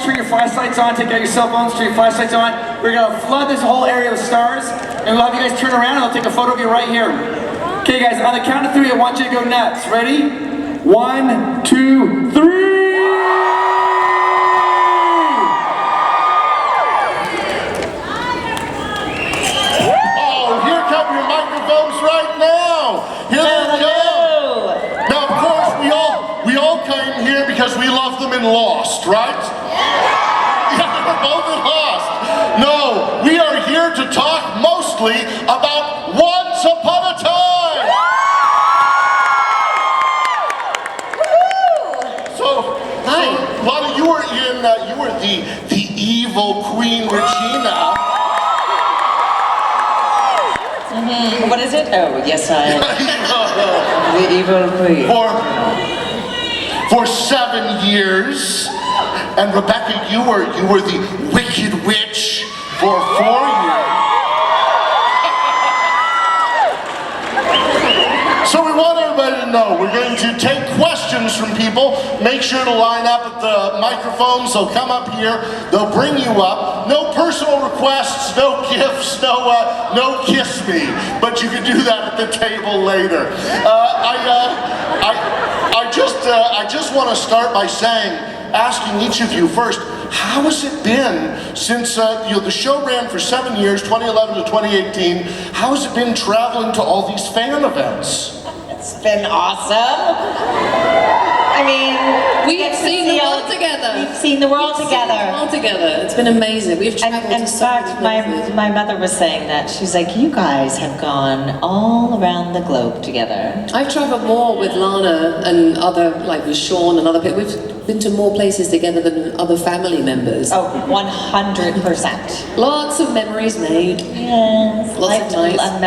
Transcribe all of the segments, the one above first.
phones, turn your flashlights on, take out your cell phones, turn your flashlights on. We're gonna flood this whole area with stars, and we'll have you guys turn around and I'll take a photo of you right here. Okay guys, on the count of 3, I want you to go nuts. Ready? 1, 2, 3! Right now, here they go. Now, of course, we all came here because we love them in Lost, right? Yeah, we're both in Lost. No, we are here to talk mostly about Once Upon a Time. So, Lana, you were the evil Queen Regina. What is it? Oh, yes, I am. The evil queen. For 7 years, and Rebecca, you were the wicked witch for 4 years. So we want everybody to know we're going to take questions from people. Make sure to line up at the microphones. They'll come up here. They'll bring you up. No personal requests, no gifts, no kiss me. But you can do that at the table later. I just want to start by asking each of you first, how has it been since the show ran for 7 years, 2011 to 2018? How has it been traveling to all these fan events? It's been awesome. I mean, we've seen the world together. We've seen the world together. It's been amazing. We've traveled. In fact, my mother was saying that. She's like, you guys have gone all around the globe together. I've travelled more with Lana and with Sean and other people. We've been to more places together than other family members. Oh, 100%. Lots of memories made. Yes. Lots of nights.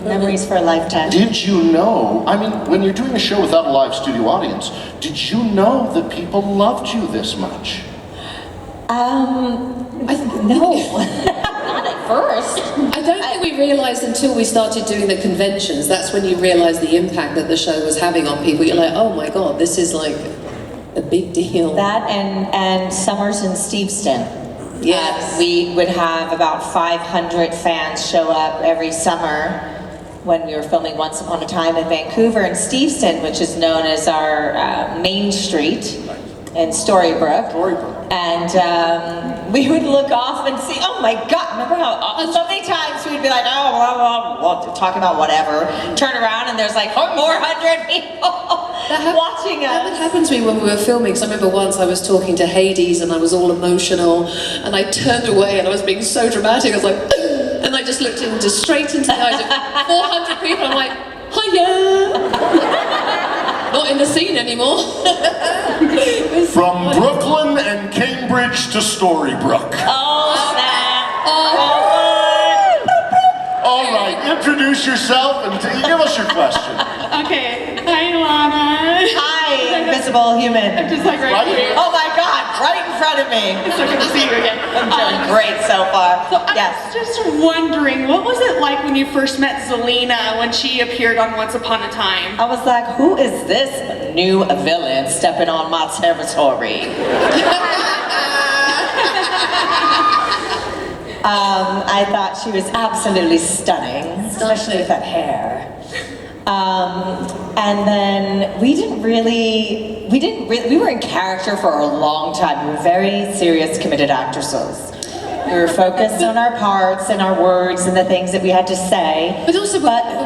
Memories for a lifetime. Did you know, I mean, when you're doing a show without a live studio audience, did you know that people loved you this much? No. Not at first. I don't think we realised until we started doing the conventions. That's when you realise the impact that the show was having on people. You're like, oh my God, this is like a big deal. That and Summers in Steveston. Yes. We would have about 500 fans show up every summer when we were filming Once Upon a Time in Vancouver, and Steveston, which is known as our Main Street in Storybrooke. And we would look off and see, oh my God, remember how so many times we'd be like, oh, well, talking about whatever, turn around and there's like 400 people watching us. That happened to me when we were filming. So I remember once I was talking to Hades and I was all emotional and I turned away and I was being so dramatic. I was like, and I just looked straight into the eyes of 400 people. I'm like, hiya! Not in the scene anymore. From Brooklyn and Cambridge to Storybrooke. Oh, snap. All right, introduce yourself and give us your question. Okay, hi Lana. Hi, invisible human. I'm just like right here. Oh my God, right in front of me. It's so good to see you again. I'm doing great so far. So I was just wondering, what was it like when you first met Zelena when she appeared on Once Upon a Time? I was like, who is this new villain stepping on my territory? I thought she was absolutely stunning, especially with that hair. And then we were in character for a long time. We were very serious, committed actresses. We were focused on our parts and our words and the things that we had to say. But also,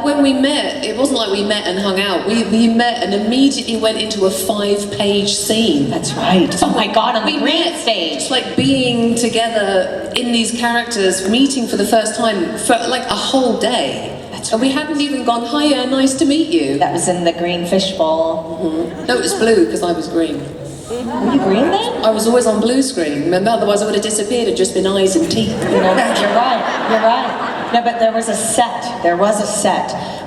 when we met, it wasn't like we met and hung out. We met and immediately went into a 5-page scene. That's right. Oh my God, on the green stage. Just like being together in these characters, meeting for the first time for like a whole day. And we hadn't even gone, hiya, nice to meet you. That was in the green fishbowl. Mm-hmm. No, it was blue because I was green. Were you green then? I was always on blue screen, remember? Otherwise I would have disappeared and just been eyes and teeth. You know, you're right. No, but there was a set.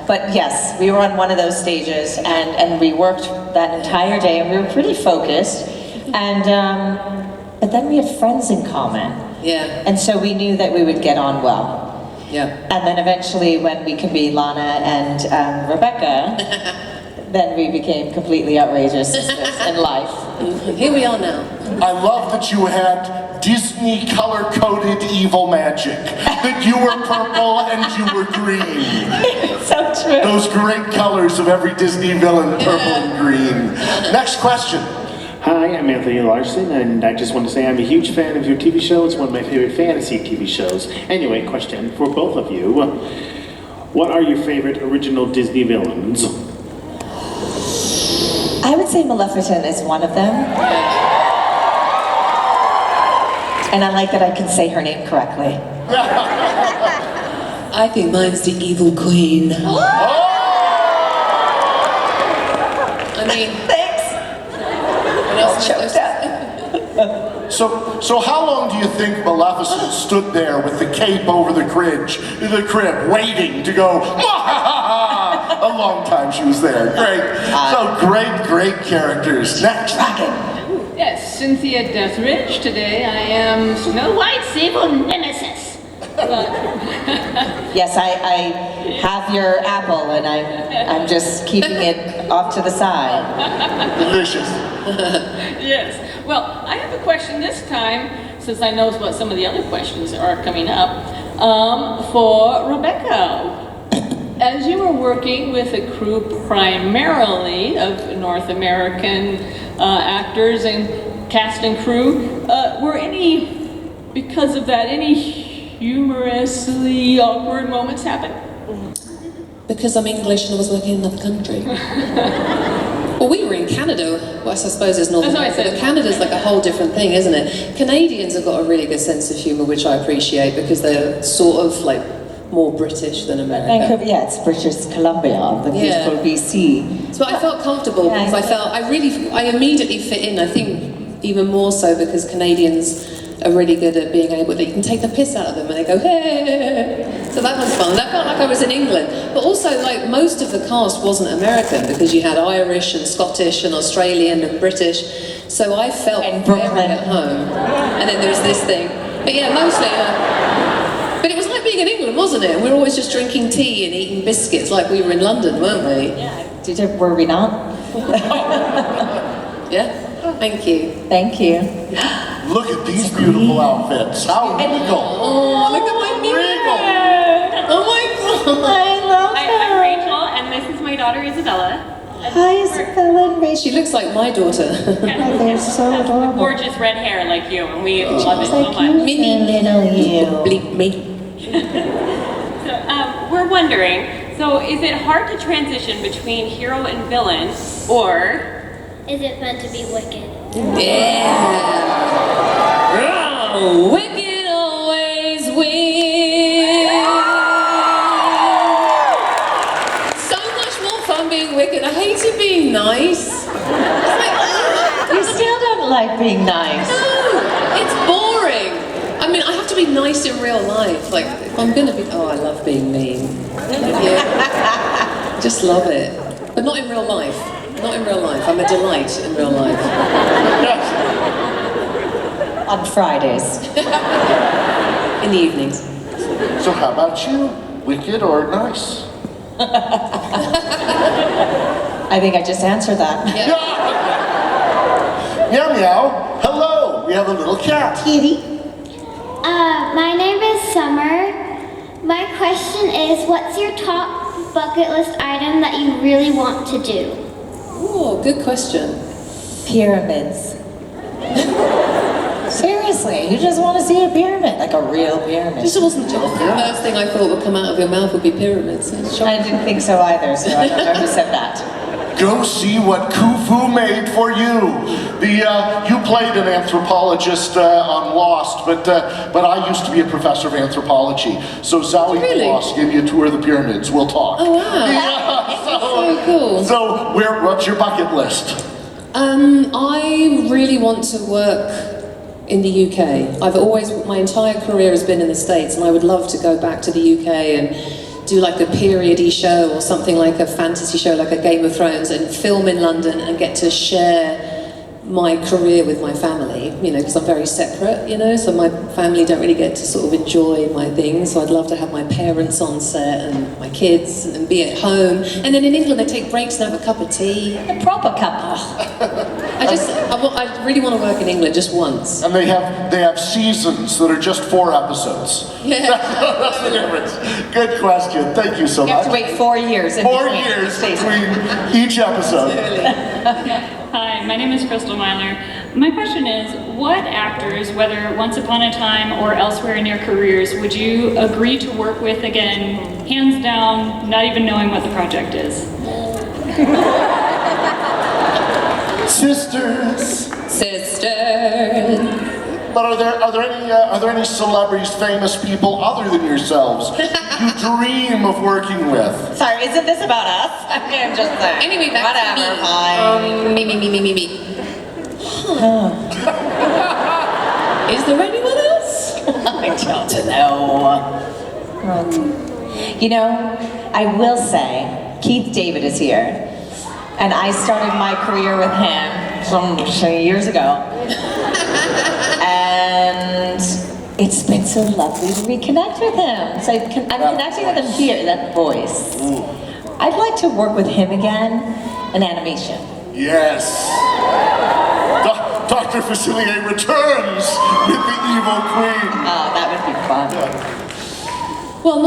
But yes, we were on one of those stages and we worked that entire day and we were pretty focused. And but then we had friends in common. Yeah. And so we knew that we would get on well. Yeah. And then eventually when we could be Lana and Rebecca, then we became completely outrageous in life. Here we are now. I love that you had Disney color-coded evil magic. That you were purple and you were green. So true. Those great colors of every Disney villain, purple and green. Next question. Hi, I'm Anthony Larson, and I just want to say I'm a huge fan of your TV show. It's one of my favorite fantasy TV shows. Anyway, question for both of you. What are your favorite original Disney villains? I would say Maleficent is one of them. And I like that I can say her name correctly. I think mine's the Evil Queen. I mean, Thanks. what else am I supposed to say? So how long do you think Maleficent stood there with the cape over the crib, waiting to go, "Mwahaha"? A long time she was there. Great. So great characters. Next. Dragon. Yes, Cynthia Deathridge. Today I am Snow White's evil nemesis. Yes, I have your apple, and I'm just keeping it off to the side. Delicious. Yes. Well, I have a question this time, since I know what some of the other questions are coming up, for Rebecca. As you were working with a crew primarily of North American actors and cast and crew, were because of that, any humorously awkward moments happen? Because I'm English and I was working in another country. Well, we were in Canada, well, I suppose it's North That's what I America, said. but Canada's like a whole different thing, isn't it? Canadians have got a really good sense of humour, which I appreciate, because they're sort of like more British than America. Vancouver, yeah, it's British Columbia, the Yeah. beautiful BC. So I felt comfortable Yeah, because I immediately fit in. I think even more so because Canadians are really good at being able that you can take the piss out of them and they go, hey. So that was fun. That felt like I was in England. But also, like, most of the cast wasn't American because you had Irish and Scottish and Australian and British. So I felt And very Brooklyn. at home. And then there was this thing. But yeah, mostly. But it was like being in England, wasn't it? We were always just drinking tea and eating biscuits like we were in London, weren't we? Were we not? Yeah? Thank you. Thank you. Look at these beautiful outfits. How regal. Oh, look at my Regal. Oh my god. I love I'm Rachel, and this is my daughter Isabella. Hi, Isabella and Rachel. She looks like my daughter. They're so adorable. Gorgeous red hair like you, and we love it so Like much. you, little you. Bleep me. So, we're wondering, so is it hard to transition between hero and villain, or Is it fun to be wicked? Yeah. Oh, wicked always wins. So much more fun being wicked. I hated being nice. It's like, You still don't like being nice. no, it's boring. I mean, I have to be nice in real life. Like, if I'm gonna be, I love being mean. Yeah. Just love it. But not in real life. Not in real life. I'm a delight in real life. On Fridays. In the evenings. So how about you? Wicked or nice? I think I just answered that. Meow meow. Hello. We have a little cat. Kitty. My name is Summer. My question is, what's your top bucket list item that you really want to do? Oh, good question. Pyramids. Seriously, you just want to see a pyramid, like a real pyramid. This wasn't the first thing I thought would come out of your mouth would be pyramids. It's I shocking. didn't think so either, so I don't know who said that. Go see what Khufu made for you. You played an anthropologist on Lost, but I used to be a professor of anthropology. So Zoe Really? Lost gave you a tour of the pyramids. We'll talk. Oh, wow. Yeah, So cool. So what's your bucket list? I really want to work in the UK. My entire career has been in the States, and I would love to go back to the UK and do like a period-y show or something like a fantasy show like a Game of Thrones and film in London and get to share my career with my family, you know, because I'm very separate, you know, so my family don't really get to sort of enjoy my things, so I'd love to have my parents on set and my kids and be at home. And then in England they take breaks and have a cup of tea. A proper couple. I really want to work in England just once. And they have seasons that are just 4 episodes. Yeah. That's the difference. Good question. Thank you so You much. have to wait 4 years. 4 years between each episode. Hi, my name is Crystal Myler. My question is, what actors, whether once upon a time or elsewhere in your careers, would you agree to work with again, hands down, not even knowing what the project is? Sisters. Sisters. But are there any celebrities, famous people other than yourselves you dream of working with? Sorry, isn't this about us? I'm just saying. Anyway, back to Whatever, me. fine. Me. Is there anyone else? I don't know. You know, I will say, Keith David is here. And I started my career with him some years ago. And it's been so lovely to reconnect with him. So I'm connecting with him here, that voice. I'd like to work with him again in animation. Yes. Dr. Facilier returns with the evil queen. Oh, that would be fun. Well,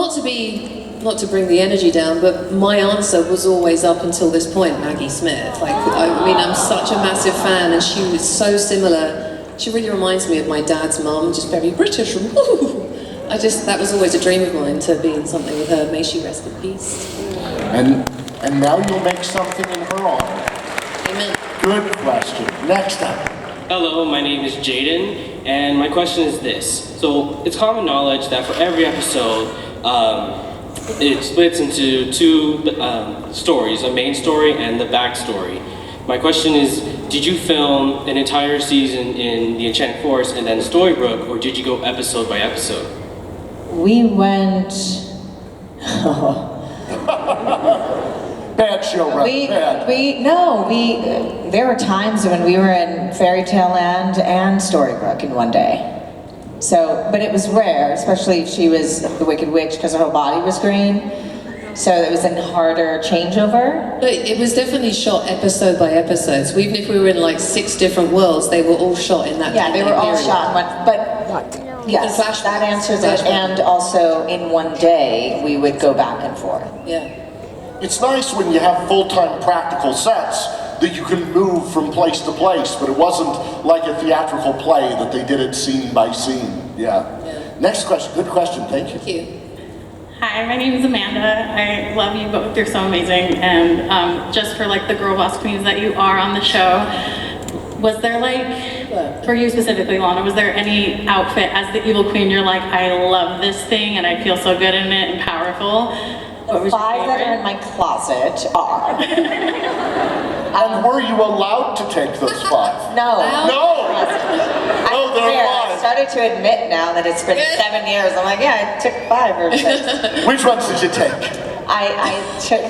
not to bring the energy down, but my answer was always up until this point, Maggie Smith. Like, I mean, I'm such a massive fan, and she was so similar. She really reminds me of my dad's mum, just very British. That was always a dream of mine, to be in something with her. May she rest in peace. And now you'll make something in her honor. Amen. Good question. Next up. Hello, my name is Jaden, and my question is this. So, it's common knowledge that for every episode, it splits into 2 stories, a main story and the backstory. My question is, did you film an entire season in the Enchanted Forest and then Storybrooke, or did you go episode by episode? We went... Bad show, right? Bad. There were times when we were in Fairy Tale Land and Storybrooke in one day. So, but it was rare, especially if she was the Wicked Witch, because her whole body was green. So it was a harder changeover. But it was definitely shot episode by episode. So even if we were in like 6 different worlds, they were all shot in that. Yeah, they were all period. shot in one. But yes, flashbacks. that answers it. Flashbacks. And also in one day, we would go back and forth. Yeah. It's nice when you have full-time practical sets that you can move from place to place, but it wasn't like a theatrical play that they did it scene by scene. Yeah. Next question. Good question. Thank you. Thank you. Hi, my name is Amanda. I love you both. You're so amazing. And just for like the girl boss queens that you are on the show, was there like, for you specifically, Lana, was there any outfit as the evil queen you're like, I love this thing and I feel so good in it and powerful? The 5 that are in my closet are. And were you allowed to take those 5? No. No! I'm they're fair. alive. I started to admit now that it's been 7 years. I'm like, yeah, I took 5 or 6. Which ones did you take? I took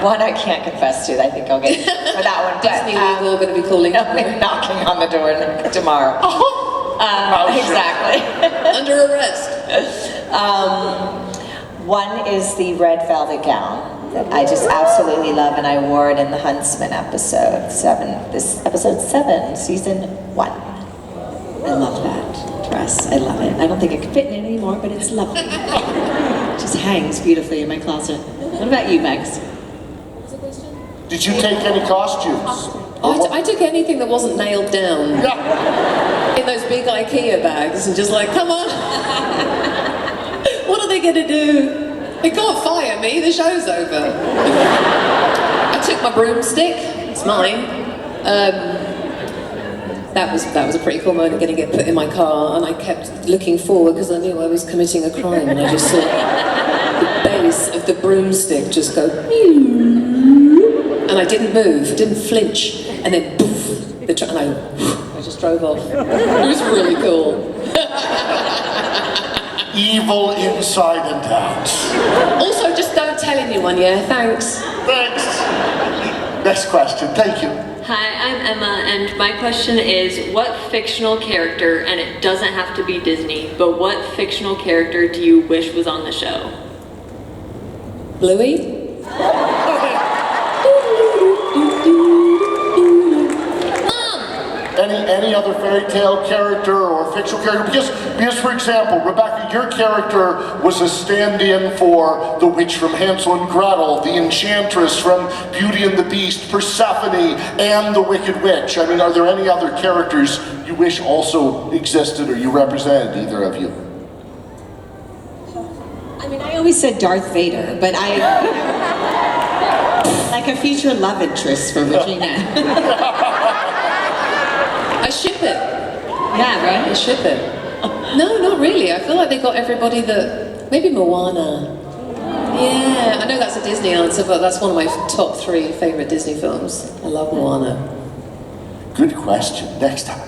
one I can't confess to. I think I'll get for that one. Disney Legal going to be calling. I'll be knocking on the door tomorrow. Exactly. Under arrest. One is the red velvet gown that I just absolutely love, and I wore it in the Huntsman episode 7. This episode 7, season 1. I love that dress. I love it. I don't think it could fit in it anymore, but it's lovely. It just hangs beautifully in my closet. What about you, Max? Did you take any costumes? I took anything that wasn't nailed down Yeah. in those big IKEA bags and just like, come on. What are they gonna do? They can't fire me, the show's over. I took my broomstick, it's mine. That was a pretty cool moment, gonna get put in my car, and I kept looking forward because I knew I was committing a crime, and I just saw the base of the broomstick just go, and I didn't move, didn't flinch, and then poof, and I just drove off. It was really cool. Evil inside and out. Also, just don't tell anyone, yeah? Thanks. Thanks. Next question, thank you. Hi, I'm Emma, and my question is, what fictional character, and it doesn't have to be Disney, but what fictional character do you wish was on the show? Bluey? Any other fairy tale character or fictional character? Because for example, Rebecca, your character was a stand-in for the witch from Hansel and Gretel, the enchantress from Beauty and the Beast, Persephone, and the Wicked Witch. I mean, are there any other characters you wish also existed or you represented, either of you? I mean, I always said Darth Vader, but like a future love interest for Regina. I ship it. Yeah, right? I ship it. No, not really. I feel like they got everybody that... Maybe Moana. Yeah, I know that's a Disney answer, but that's one of my top 3 favorite Disney films. I love Moana. Good question. Next time.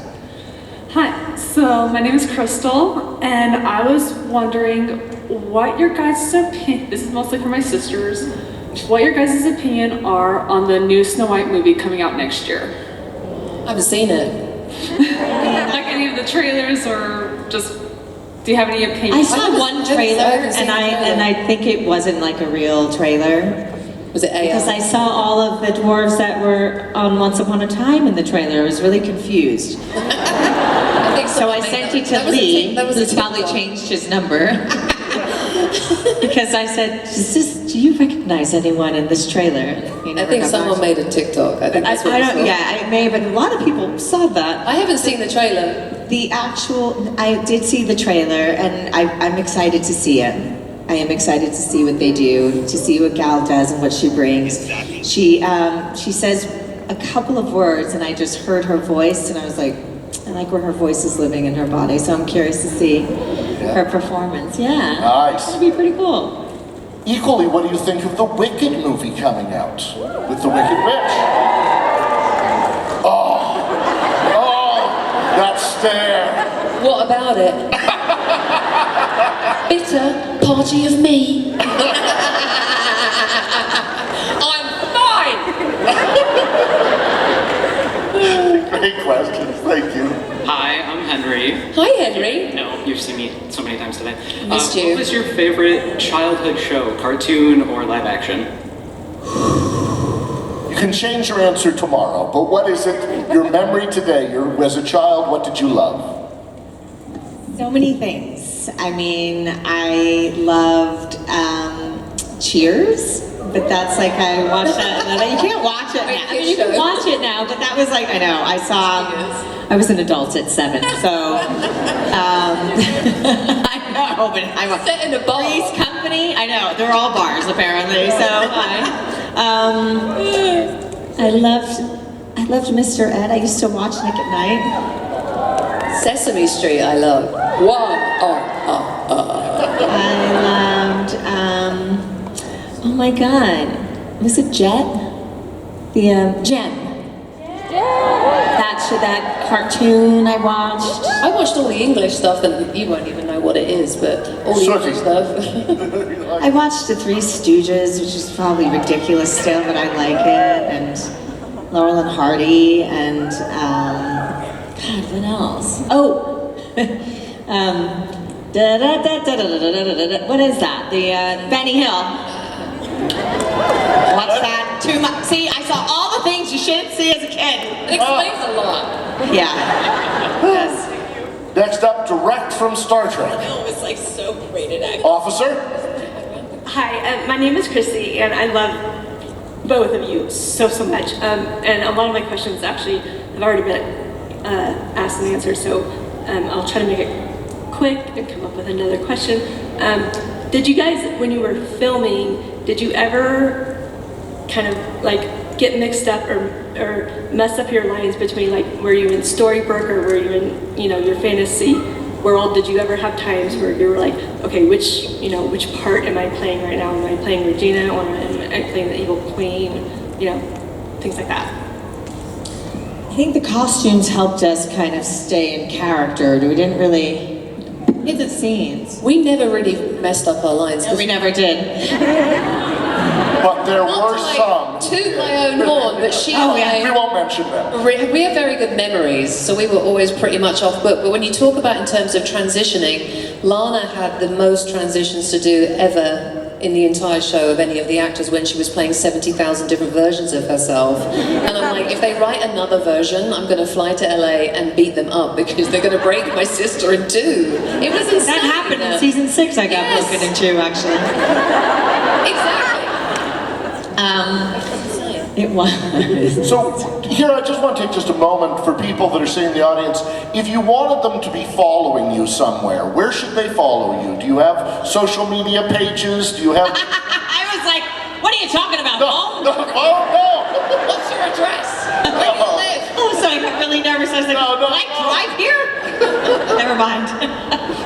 Hi, so my name is Crystal, and I was wondering what your guys' opinion, this is mostly for my sisters, what your guys' opinion are on the new Snow White movie coming out next year. I haven't seen it. Like any of the trailers, or just, do you have any opinions? I saw one trailer, and I think it wasn't like a real trailer. Was it AI? Because I saw all of the dwarves that were on Once Upon a Time in the trailer. I was really confused. I think So I sent it to Lee, who's probably changed his number. Because I said, do you recognize anyone in this trailer? I think someone made a TikTok. I think that's what I don't, yeah, I may, but a lot of people saw that. I haven't seen the trailer. I did see the trailer, and I'm excited to see it. I am excited to see what they do, to see what Gal does and what she brings. She says a couple of words, and I just heard her voice, and I was like, I like where her voice is living in her body, so I'm curious to see her performance. Yeah. Nice. It'll be pretty cool. Equally, what do you think of the Wicked movie coming out with the Wicked Witch? Oh, that stare. What about it? Bitter party of me. I'm fine. Great questions, thank you. Hi, I'm Henry. Hi, Henry. No, you've seen me so many times today. Missed you. What was your favorite childhood show, cartoon or live action? You can change your answer tomorrow, but what is it, your memory today, as a child, what did you love? So many things. I mean, I loved Cheers, but that's like I watched that. You can't watch it now. I mean, you can watch it now, but that was like I know. I was an adult at 7, so I know. But I was Set in a bar. Three's Company. I know they're all bars apparently. So I loved Mr. Ed. I used to watch Nick at Night. Sesame Street, I love. Wow. I loved, oh my God, was it Jet? The, Jen. That cartoon I watched. I watched all the English stuff, and you won't even know what it is, but all the Sorry. English stuff. I watched the Three Stooges, which is probably ridiculous still, but I like it, and Laurel and Hardy, and, God, what else? Oh! What is that? The Benny Hill. What's that? Too much. See, I saw all the things you shouldn't see as a kid. It explains a lot. Yeah. Yes. Next up, direct from Star Trek. It was like so rated X. Officer? Hi, my name is Chrissy, and I love both of you so much. And a lot of my questions actually have already been asked and answered, so I'll try to make it quick and come up with another question. Did you guys, when you were filming, did you ever kind of like get mixed up or mess up your lines between like were you in Storybrooke or were you in your fantasy world? Did you ever have times where you were like, okay, which part am I playing right now? Am I playing Regina or am I playing the evil queen? Things like that. I think the costumes helped us kind of stay in character. We didn't really hit the scenes. We never really messed up our lines. No, we never did. But there Not were to, like, some. toot my own horn, but she We won't mention that. We have very good memories, so we were always pretty much off book. But when you talk about in terms of transitioning, Lana had the most transitions to do ever in the entire show of any of the actors when she was playing 70,000 different versions of herself. And I'm like, if they write another version, I'm going to fly to LA and beat them up because they're going to break my sister in two. It was insane. That happened in season 6. I got broken in two, actually. Exactly. It was. So here, I just want to take just a moment for people that are sitting in the audience. If you wanted them to be following you somewhere, where should they follow you? Do you have social media pages? Do you have... I was like, what are you talking about, Paul? No. What's your address? Where do you live? Oh, so I got really nervous. I was like, like, drive here? Never mind.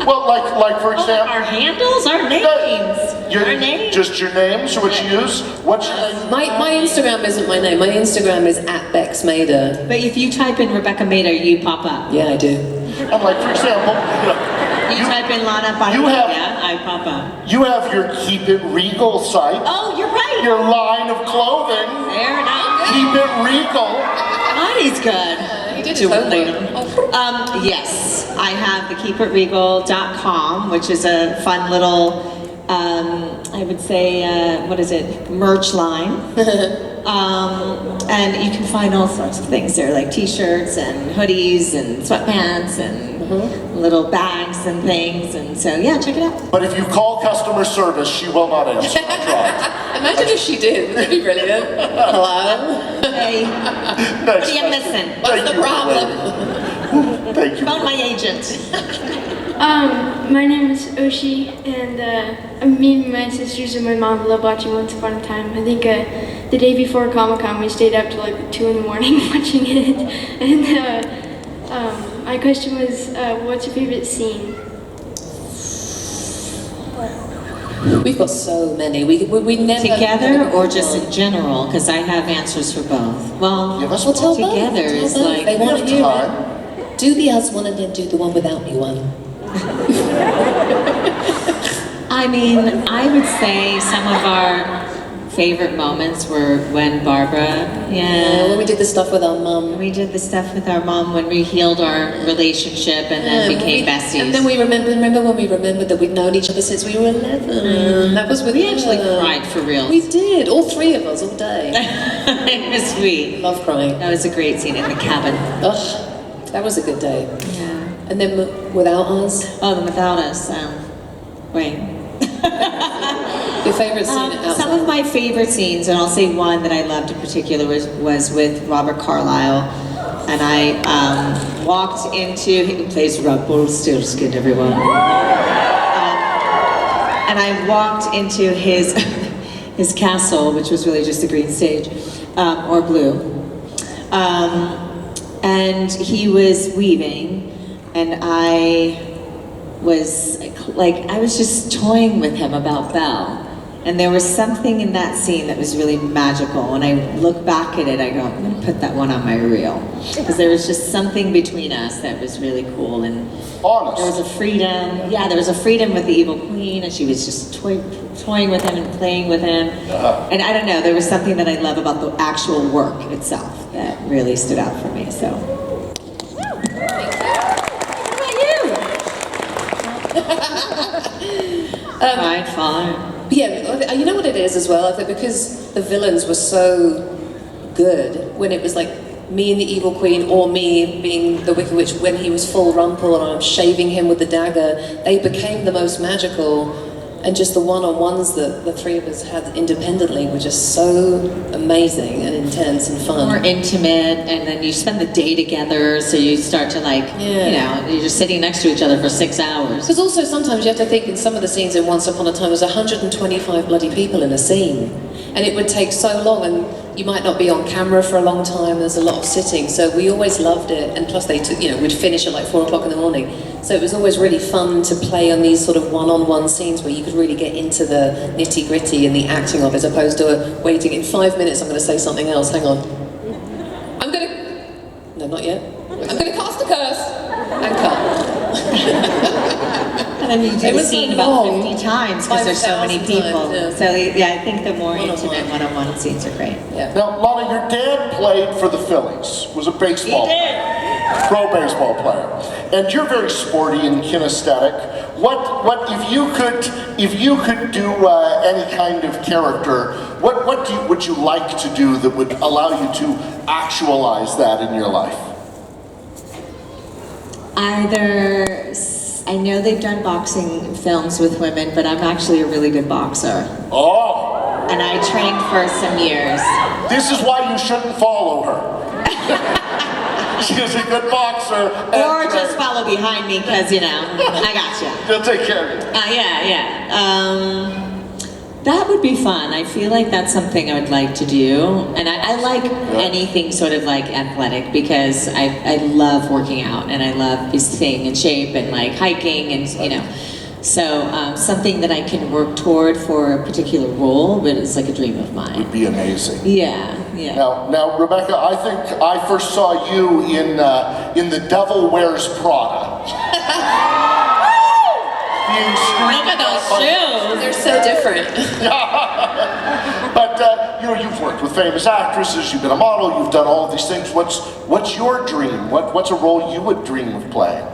Well, like for example... Our handles? Our names. Our names. Just your name, so what you use? What's your name? My Instagram isn't my name. My Instagram is @BexMader. But if you type in Rebecca Mader, you pop up. Yeah, I do. I'm like, for example... You type in Lana Parilla, I pop up. You have your Keep It Regal site. Oh, you're right. Your line of clothing. There, now. Keep It Regal. He's good. He did his homework. Yes, I have the keepitregal.com, which is a fun little, I would say, merch line. And you can find all sorts of things there, like t-shirts and hoodies and sweatpants and little bags and things. And so, yeah, check it out. But if you call customer service, she will not answer. Imagine if she did. That'd be brilliant. Hello? Hey, what are you missing? What's the problem? Thank you. About my agent. My name is Oshi, and me and my sisters and my mom love watching Once Upon a Time. I think the day before Comic-Con we stayed up till like 2 in the morning watching it. And my question was, what's your favorite scene? We've got so many. We never... Together or just in general? Because I have answers for both. Well, We'll tell together both. is Tell both. like... They want to hear time. it. Do the us one and then do the one without me one. I mean, I would say some of our favorite moments were when Barbara, When we did the stuff with our mum. we did the stuff with our mom when we healed our relationship and then became besties. And then we remember when we remembered that we'd known each other since we were 11. That was with We actually cried for real. We did, all three of us, all day. It was sweet. Love crying. That was a great scene in the cabin. Ugh, that was a good day. Yeah. And then without us, Oh, and without us, wait. your favorite scene outside. Some of my favorite scenes, and I'll say one that I loved in particular was with Robert Carlyle, and I walked into, he plays Rumpelstiltskin, everyone. And I walked into his his castle, which was really just a green stage, or blue. And he was weaving, and I was I was just toying with him about Belle. And there was something in that scene that was really magical. When I look back at it, I go, I'm gonna put that one on my reel. Because there was just something between us that was really cool. And Honest. there was a freedom, there was a freedom with the evil queen, and she was just toying with him and playing with him. And I don't know, there was something that I love about the actual work itself that really stood out for me, so. Fine. Yeah, you know what it is as well? I think because the villains were so good, when it was like me and the evil queen, or me being the Wicked Witch when he was full Rumple and I'm shaving him with the dagger, they became the most magical. And just the one-on-ones that the three of us had independently were just so amazing and intense and fun. More intimate, and then you spend the day together, so you start to you're just sitting next to each other for 6 hours. Because also sometimes you have to think in some of the scenes in Once Upon a Time, there's 125 bloody people in a scene. And it would take so long, and you might not be on camera for a long time, there's a lot of sitting, so we always loved it. And plus we'd finish at like 4 o'clock in the morning. So it was always really fun to play on these sort of one-on-one scenes where you could really get into the nitty-gritty and the acting of it, as opposed to waiting in 5 minutes, I'm going to say something else, hang on. No, not yet. I'm going to cast a curse and cut. And you do It the was scene so about long. 50 times because there's so many 5,000 people. times, So yeah, I think the more One-on-one. intimate one-on-one scenes are great. Yeah. Now, Lana, your dad played for the Phillies, was a baseball player, pro baseball player, and you're very sporty and kinesthetic. What if you could do any kind of character? What would you like to do that would allow you to actualize that in your life? I know they've done boxing films with women, but I'm actually a really good boxer. Oh, And I trained for some years. this is why you shouldn't follow her. She is a good boxer. Or just follow behind me because, you know, I got you. They'll take care of you. Yeah. That would be fun. I feel like that's something I would like to do. And I like anything sort of like athletic because I love working out and I love staying in shape and like hiking and, you know. So something that I can work toward for a particular role, but it's like a dream of mine. Would be amazing. Yeah. Now, Rebecca, I think I first saw you in The Devil Wears Prada. Look at those shoes. They're so different. But you've worked with famous actresses. You've been a model. You've done all of these things. What's your dream? What's a role you would dream of playing?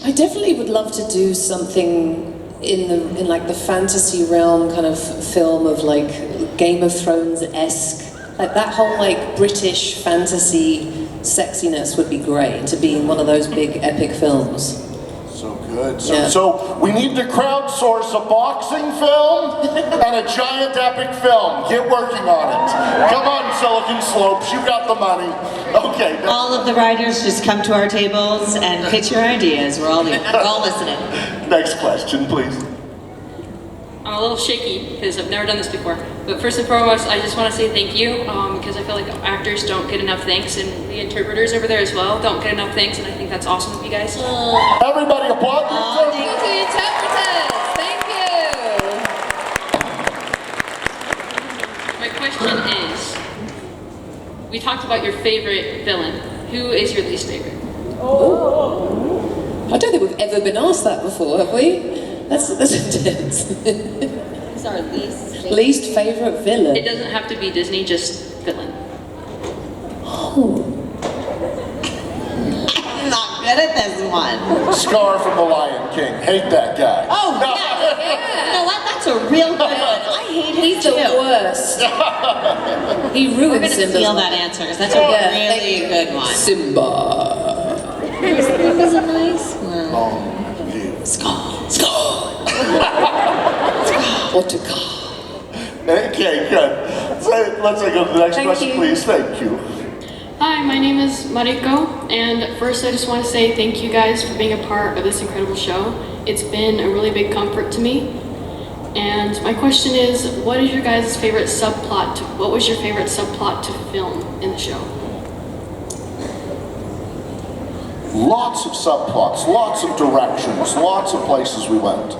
I definitely would love to do something in like the fantasy realm kind of film of like Game of Thrones-esque. Like that whole like British fantasy sexiness would be great to be in one of those big epic films. So good. So we need to crowdsource a boxing film and a giant epic film. Get working on it. Come on, Silicon Slopes, you got the money. Okay. All of the writers just come to our tables and pitch your ideas. We're all listening. Next question, please. I'm a little shaky because I've never done this before. But first and foremost, I just want to say thank you because I feel like actors don't get enough thanks, and the interpreters over there as well don't get enough thanks, and I think that's awesome of you guys. Everybody applaud the Thank you to the interpreters. Thank you. My question is, we talked about your favorite villain. Who is your least favorite? I don't think we've ever been asked that before, have we? That's intense. Who's our Least favorite villain? It doesn't have to be Disney, just villain. Oh. I'm not good at this one. Scar from The Lion King. Hate that guy. Oh, yeah. You know what? That's a real good one. I hate him He's too. the worst. He ruined We're going to Simba's steal life. that answer because that's a really good one. Simba. Simba's a nice one. Oh, you. Scar. Otaka. Okay, good. So let's go to the next question, please. Thank you. Hi, my name is Mariko, and first I just want to say thank you guys for being a part of this incredible show. It's been a really big comfort to me. And my question is, what is your guys' favorite subplot? What was your favorite subplot to film in the show? Lots of subplots, lots of directions, lots of places we went.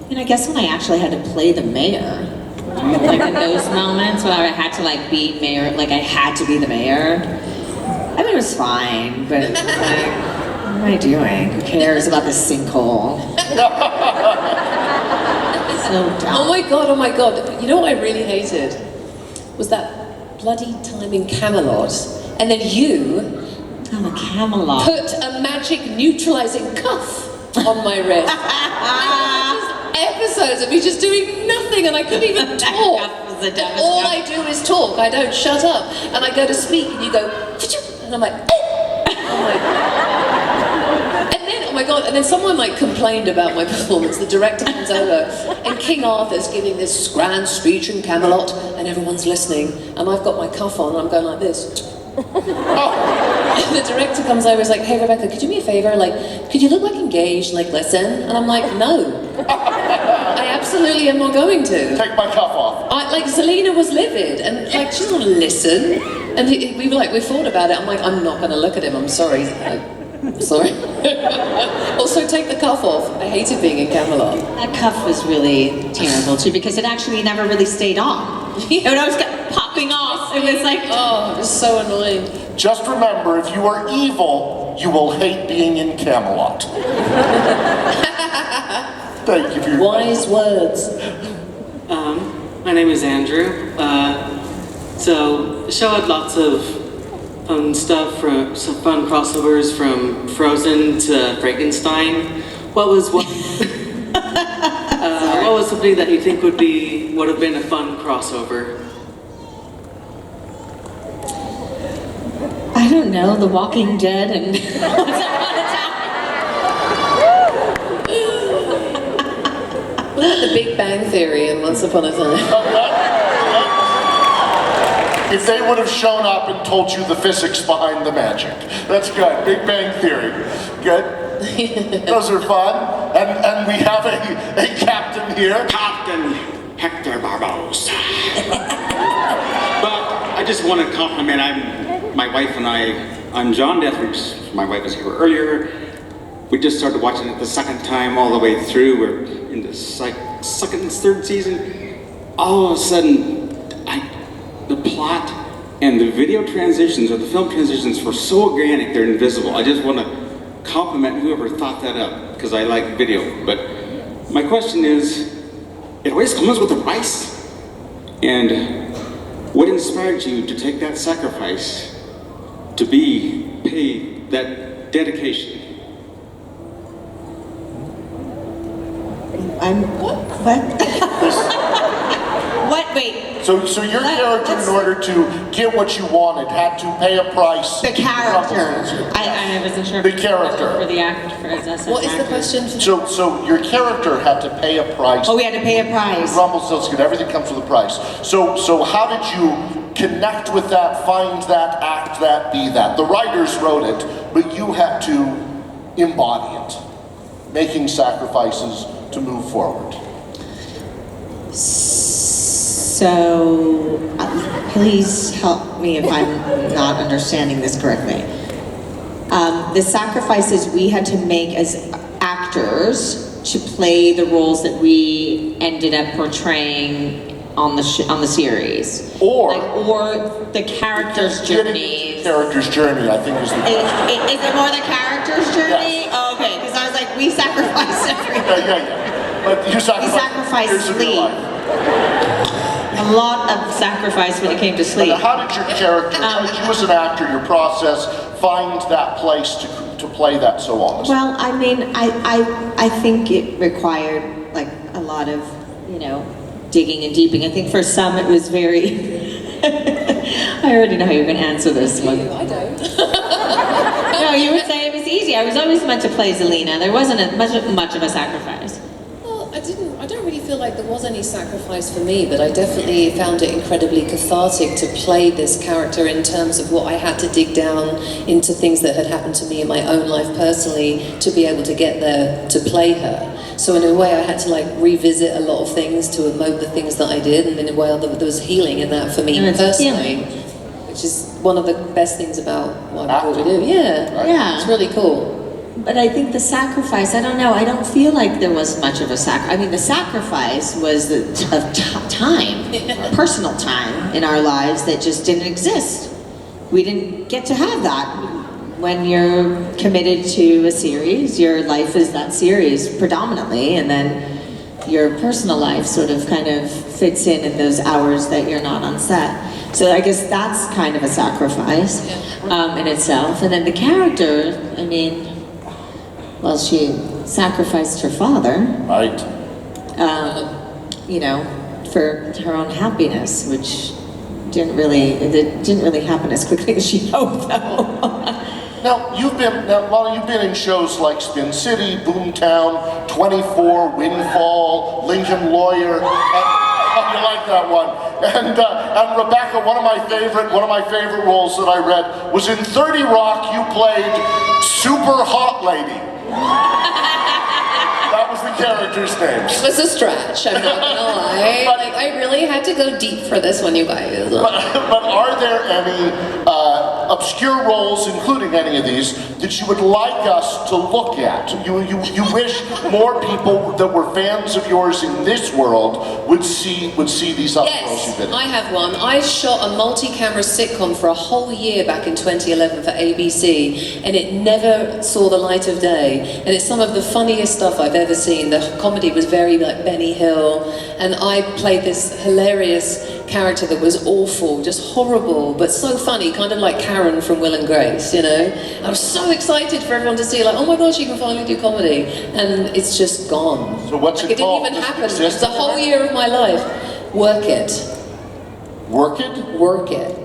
And I guess when I actually had to play the mayor, like in those moments when I had to like be mayor, like I had to be the mayor. I mean, it was fine, but like, what am I doing? Who cares about this sinkhole? So dumb. Oh my god. You know what I really hated? Was that bloody time in Camelot. And then you Oh, Camelot. put a magic neutralizing cuff on my wrist. Episodes of me just doing nothing and I couldn't even talk. And all I do is talk. I don't shut up. And I go to speak and you go, and I'm like, oh my god, and then someone like complained about my performance. The director comes over and King Arthur's giving this grand speech in Camelot and everyone's listening and I've got my cuff on and I'm going like this. And the director comes over and is like, hey Rebecca, could you do me a favor? Like, could you look like engaged, like listen? And I'm like, no. I absolutely am not going to. Take my cuff off. Like Zelena was livid and like she's not gonna listen. And we were like, we thought about it. I'm like, I'm not gonna look at him, I'm sorry. I'm sorry. Also, take the cuff off. I hated being in Camelot. That cuff was really terrible too because it actually never really stayed on. It would always kept popping off. It was like, oh, it was so annoying. Just remember, if you are evil, you will hate being in Camelot. Thank you for your Wise words. My name is Andrew. So the show had lots of fun stuff, from some fun crossovers from Frozen to Frankenstein. What was what was something that you think would have been a fun crossover? I don't know, The Walking Dead and Once Upon a Time. What about The Big Bang Theory and Once Upon a Time? If they would have shown up and told you the physics behind the magic. That's good. Big Bang Theory. Good. Those are fun. And we have a captain here. Captain Hector Barbosa. But I just want to compliment, my wife and I'm John Deathridge. My wife was here earlier. We just started watching it the second time all the way through. We're in the second and third season. All of a sudden, the plot and the video transitions or the film transitions were so organic, they're invisible. I just want to compliment whoever thought that up, because I like video. But my question is, it always comes with a price. And what inspired you to take that sacrifice to pay that dedication? What? Wait. So your character, in order to get what you wanted, had to pay a price. The character. I wasn't sure. The character. For the actor. What is the question? So your character had to pay a price. Oh, we had to pay a price. Rumpelstiltskin, everything comes with a price. So how did you connect with that, find that, act that, be that? The writers wrote it, but you had to embody it, making sacrifices to move forward. So, please help me if I'm not understanding this correctly. The sacrifices we had to make as actors to play the roles that we ended up portraying on the series, or the character's journey. Character's journey, I think, is the question. Is it more the character's journey? Yes. Oh, okay, because I was like, we sacrificed everything. Yeah. But you sacrificed years of your sleep. life. A lot of sacrifice when it came to sleep. How did your character, you as an actor, your process, find that place to play that so honestly? Well, I mean, I think it required like a lot of, digging and deeping. I think for some it was very, I already know how you're going to answer this one. I don't. No, you would say it was easy. I was always meant to play Zelena. There wasn't much of a sacrifice. Well, I don't really feel like there was any sacrifice for me, but I definitely found it incredibly cathartic to play this character in terms of what I had to dig down into things that had happened to me in my own life personally to be able to get there to play her. So in a way I had to revisit a lot of things to emote the things that I did, and in a way there was healing in that for me personally, which is one of the best things about what we do. Yeah, it's really cool. But I think the sacrifice, I don't know, I don't feel like there was much of a sacrifice. I mean, the sacrifice was of time, personal time in our lives that just didn't exist. We didn't get to have that. When you're committed to a series, your life is that series predominantly, and then your personal life sort of kind of fits in those hours that you're not on set. So I guess that's kind of a sacrifice in itself. And then the character, I mean, well, she sacrificed her father, right? For her own happiness, which didn't really happen as quickly as she hoped, though. Now, you've been in shows like Spin City, Boomtown, 24, Windfall, Lincoln Lawyer. You like that one? And Rebecca, one of my favorite roles that I read was in 30 Rock. You played super hot lady. That was the character's name. It was a stretch, I'm not gonna lie. I really had to go deep for this one, you guys. But are there any obscure roles, including any of these, that you would like us to look at? You wish more people that were fans of yours in this world would see these other roles you've been in? I have one. I shot a multi-camera sitcom for a whole year back in 2011 for ABC, and it never saw the light of day. And it's some of the funniest stuff I've ever seen. The comedy was very like Benny Hill, and I played this hilarious character that was awful, just horrible, but so funny, kind of like Karen from Will and Grace, you know? I was so excited for everyone to see, like, oh my gosh, you can finally do comedy, and it's just gone. So what's like, it called? It didn't even Does it happen. exist It's a whole year of my life. Work it. Work it? Work it.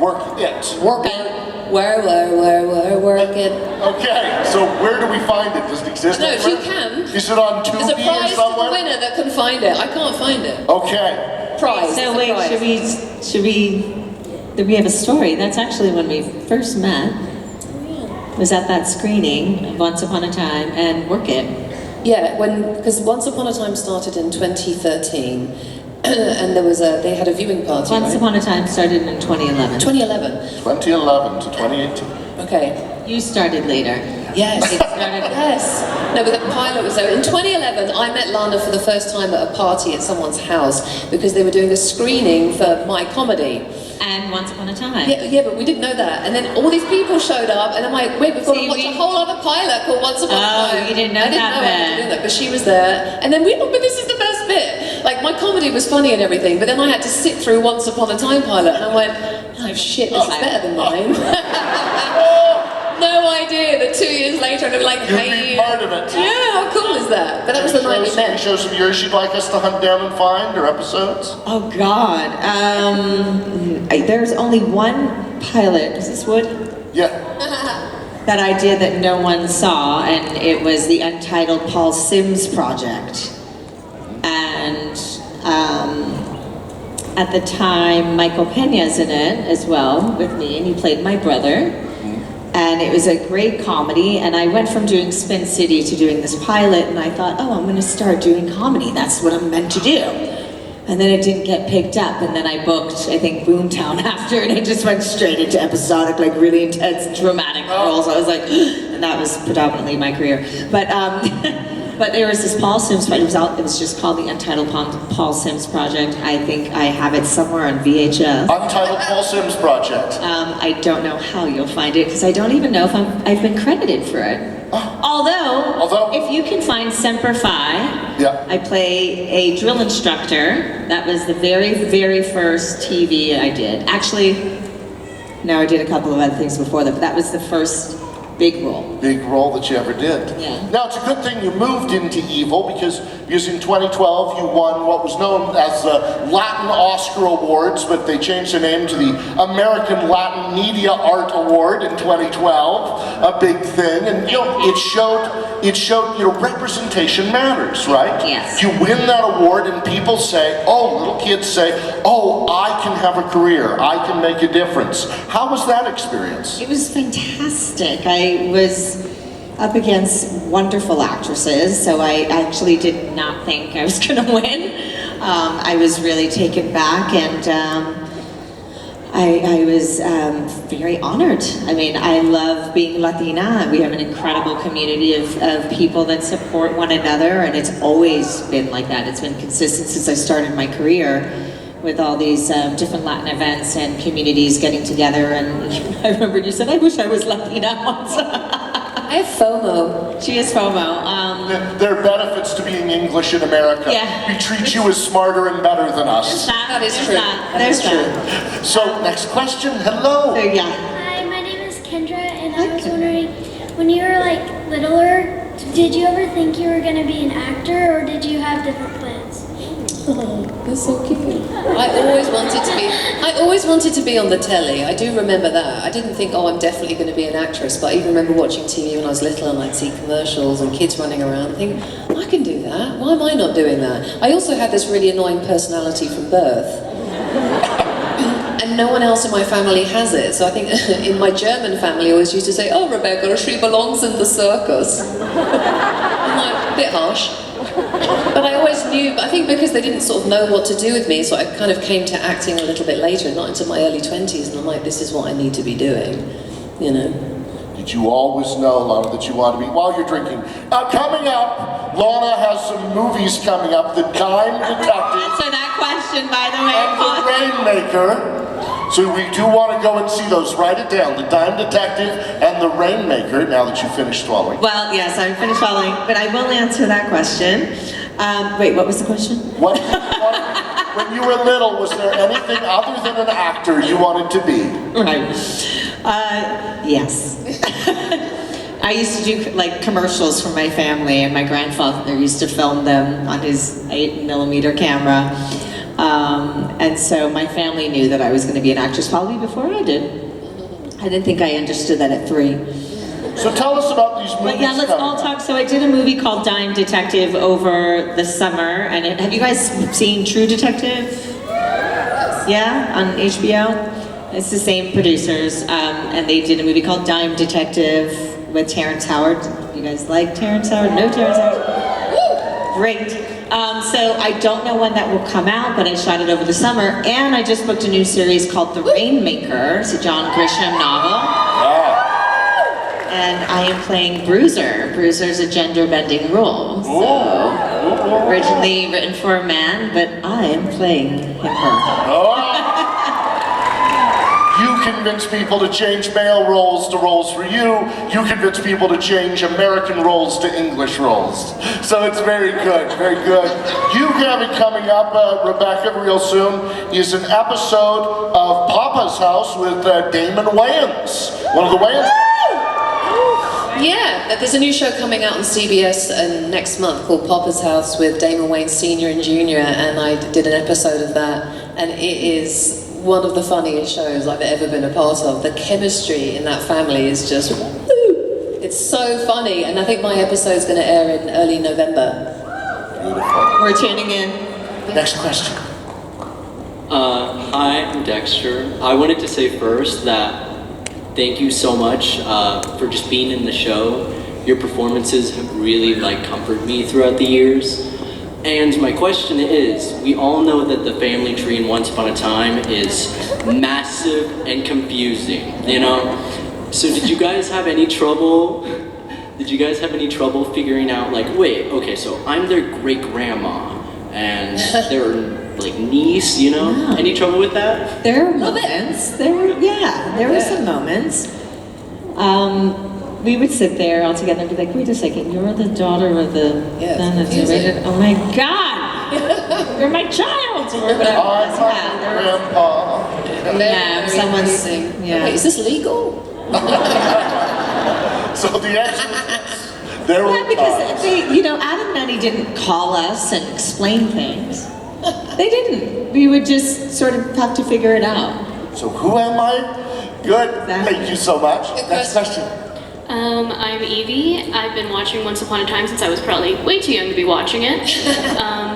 Work it. Work it. Work it. Okay, so where do we find it? Does it exist No, if you anywhere? can. Is it on Tubi There's a or prize to the somewhere? winner that can find it. I can't find it. Okay. Prize. So it's a wait, prize. should we have a story? That's actually when we first met. Was at that screening of Once Upon a Time and Work It. Yeah, because Once Upon a Time started in 2013, and they had a viewing party. Once right? Upon a Time started in 2011. 2011. 2011 to 2018. Okay. You started later. Yes. It started. Yes. No, but the pilot was there. In 2011, I met Lana for the first time at a party at someone's house because they were doing a screening for my comedy. And Once Upon a Time. Yeah, but we didn't know that. And then all these people showed up, and I'm like, wait, we've got to watch a whole other pilot called Once Upon a Time. You didn't know I didn't that know I had to do that, but she was there. And then but this is the best bit. Like, my comedy was funny and everything, but then I had to sit through Once Upon a Time pilot, and I went, oh shit, this is better than mine. No idea that 2 years later I'd be like, You'd hey. be part of it. Yeah, how cool is that? But that was the night we Any met. shows of yours you'd like us to hunt down and find, or episodes? Oh God. There's only one pilot. Is this Wood? Yeah. That I did that no one saw, and it was the untitled Paul Sims project. And at the time, Michael Pena's in it as well with me, and he played my brother. And it was a great comedy, and I went from doing Spin City to doing this pilot, and I thought, oh, I'm gonna start doing comedy. That's what I'm meant to do. And then it didn't get picked up, and then I booked, I think, Boomtown after, and I just went straight into episodic, like really intense, dramatic roles. I was like, and that was predominantly my career. But but there was this Paul Sims project. It was just called the Untitled Paul Sims Project. I think I have it somewhere on VHS. Untitled Paul Sims Project. I don't know how you'll find it because I don't even know if I've been credited for it. Although, if you can find Semper Fi, yeah. I play a drill instructor. That was the very, very first TV I did. Actually, no, I did a couple of other things before that, but that was the first big role. Big role that you ever did. Yeah. Now, it's a good thing you moved into Evil because in 2012 you won what was known as the Latin Oscar Awards, but they changed the name to the American Latin Media Art Award in 2012. A big thing, and it showed representation matters, right? Yes. You win that award, and people say, little kids say, I can have a career, I can make a difference. How was that experience? It was fantastic. I was up against wonderful actresses, so I actually did not think I was going to win. I was really taken back, and I was very honored. I mean, I love being Latina. We have an incredible community of people that support one another, and it's always been like that. It's been consistent since I started my career, with all these different Latin events and communities getting together. And I remember you said, I wish I was Latina once. I have FOMO. She is FOMO. There are benefits to being English in America. Yeah. We treat you as smarter and better than us. That is true. There's that. So, next question. Hello. Yeah. Hi, my name is Kendra, and I was wondering, when you were like littler, did you ever think you were going to be an actor, or did you have different plans? Oh, that's so cute. I always wanted to be on the telly. I do remember that. I didn't think, I'm definitely going to be an actress, but I even remember watching TV when I was little and I'd see commercials and kids running around and think, I can do that. Why am I not doing that? I also had this really annoying personality from birth. And and no one else in my family has it. So I think in my German family, I always used to say, "Oh, Rebecca, she belongs in the circus." I'm like, a bit harsh. But I always knew, but I think because they didn't sort of know what to do with me, so I kind of came to acting a little bit later, not until my early 20s, and I'm like, this is what I need to be doing, you know. Did you always know, Lana, that you wanted to be, while you're drinking? Coming up, Lana has some movies coming up, The Dime Detective. Answer that question, by the way. And The Rainmaker. So we do want to go and see those. Write it down, The Dime Detective and The Rainmaker, now that you finished swallowing. Well, yes, I'm finished swallowing, but I will answer that question. Wait, what was the question? What did you want, when you were little, was there anything other than an actor you wanted to be? Right. Yes. I used to do like commercials for my family, and my grandfather used to film them on his 8mm camera. And so my family knew that I was going to be an actress probably before I did. I didn't think I understood that at 3. So tell us about these movies. But yeah, let's all talk. So I did a movie called Dime Detective over the summer, and have you guys seen True Detective? Yeah, on HBO. It's the same producers, and they did a movie called Dime Detective with Terrence Howard. You guys like Terrence Howard? No Terrence Howard? Great. So I don't know when that will come out, but I shot it over the summer, and I just booked a new series called The Rainmaker. It's a John Grisham novel. And I am playing Bruiser. Bruiser's a gender-bending role. So originally written for a man, but I am playing her. You convince people to change male roles to roles for you. You convince people to change American roles to English roles. So it's very good, very good. You have it coming up, Rebecca, real soon, is an episode of Papa's House with Damon Wayans. One of the Wayans. Yeah, there's a new show coming out on CBS next month called Papa's House with Damon Wayans Sr. and Jr., and I did an episode of that, and it is one of the funniest shows I've ever been a part of. The chemistry in that family is just, woo! It's so funny, and I think my episode's going to air in early November. Beautiful. We're tuning in. Next question. Hi, I'm Dexter. I wanted to say first that thank you so much for just being in the show. Your performances have really comforted me throughout the years. And my question is, we all know that the family tree in Once Upon a Time is massive and confusing, you know? So did you guys have any trouble? Figuring out wait, okay, so I'm their great-grandma and their niece, you know? Yeah. Any trouble with that? There were moments. There were some moments. We would sit there all together and be like, wait a second, you're the daughter of the son that's rated. Oh my God! You're my child! Or whatever. Grandpa. Yeah, someone's. Yeah. Wait, is this legal? So the answer, there were because Adam and Nutty didn't call us and explain things. They didn't. We would just sort of have to figure it out. So who am I? Good. Exactly. Thank you so much. Next question. I'm Evie. I've been watching Once Upon a Time since I was probably way too young to be watching it.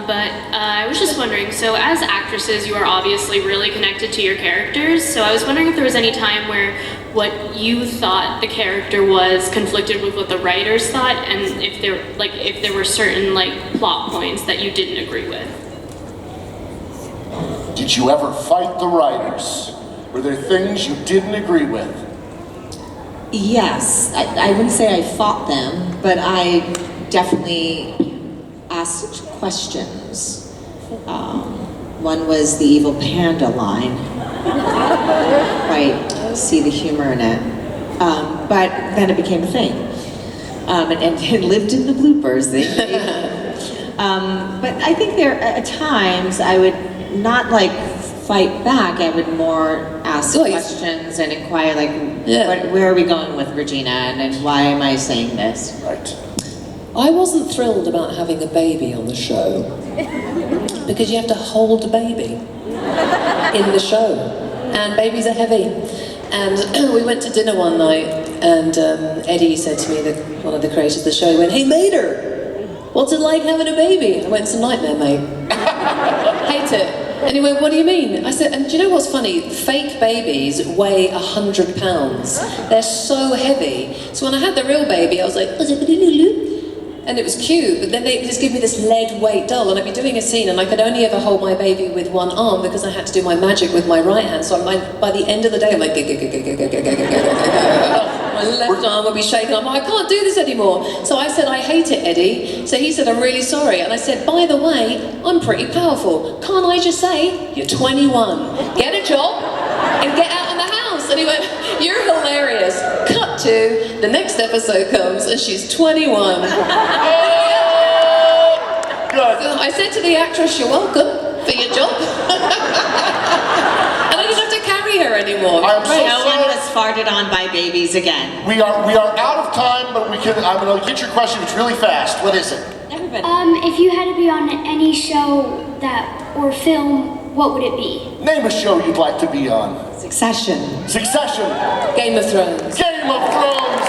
But I was just wondering, so as actresses, you are obviously really connected to your characters. So I was wondering if there was any time where what you thought the character was conflicted with what the writers thought, and if there were certain plot points that you didn't agree with. Did you ever fight the writers? Were there things you didn't agree with? Yes, I wouldn't say I fought them, but I definitely asked questions. One was the evil panda line. Right, see the humor in it. But then it became a thing. And it lived in the bloopers. But I think there at times I would not fight back. I would more ask questions and inquire where are we going with Regina and why am I saying this? Right. I wasn't thrilled about having a baby on the show because you have to hold a baby in the show, and babies are heavy. And we went to dinner one night, and Eddie said to me, one of the creators of the show, he went, "Hey Mater, what's it like having a baby?" I went, "It's a nightmare, mate. Hate it." And he went, what do you mean? I said, and do you know what's funny? Fake babies weigh 100 pounds. They're so heavy. So when I had the real baby, I was like, and it was cute, but then they just give me this lead weight doll, and I'd be doing a scene, and I could only ever hold my baby with one arm because I had to do my magic with my right hand. So by the end of the day, I'm like, my left arm would be shaking. I'm like, I can't do this anymore. So I said, I hate it, Eddie. So he said, I'm really sorry. And I said, by the way, I'm pretty powerful. Can't I just say, you're 21. Get a job and get out of the house. And he went, you're hilarious. Cut to, the next episode comes and she's 21. Good. So I said to the actress, you're welcome for your job. And I didn't have to carry her anymore. I'm so No one sorry. was farted on by babies again. We are out of time, but I'm going to get your question. It's really fast. What is it? Everybody. If you had to be on any show or film, what would it be? Name a show you'd like to be on. Succession. Succession. Game of Thrones. Game of Thrones.